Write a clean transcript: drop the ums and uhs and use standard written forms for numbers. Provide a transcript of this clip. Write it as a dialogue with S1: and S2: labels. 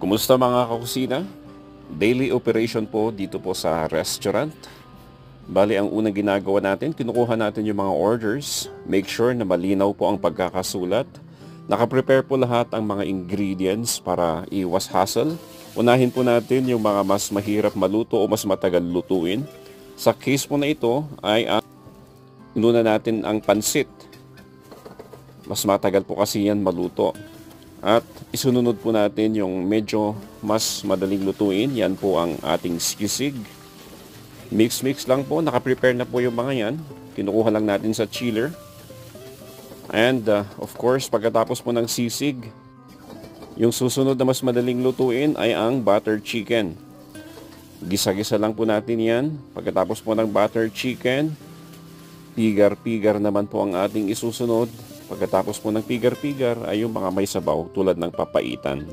S1: Kumusta mga kakusina? Daily operation po dito po sa restaurant. Bali, ang unang ginagawa natin, kinukuha natin yung mga orders. Make sure na malinaw po ang pagkakasulat. Nakaprepare po lahat ang mga ingredients para iwas hassle. Unahin po natin yung mga mas mahirap maluto o mas matagal lutuin. Sa case po na ito ay inuna natin ang pansit. Mas matagal po kasi yan maluto. At isunod po natin yung medyo mas madaling lutuin. Yan po ang ating sisig. Mix lang po. Nakaprepare na po yung mga yan. Kinukuha lang natin sa chiller. And of course, pagkatapos po ng sisig, yung susunod na mas madaling lutuin ay ang butter chicken. Gisa-gisa lang po natin yan. Pagkatapos po ng butter chicken, pigar-pigar naman po ang ating isusunod. Pagkatapos po ng pigar-pigar ay yung mga may sabaw tulad ng papaitan.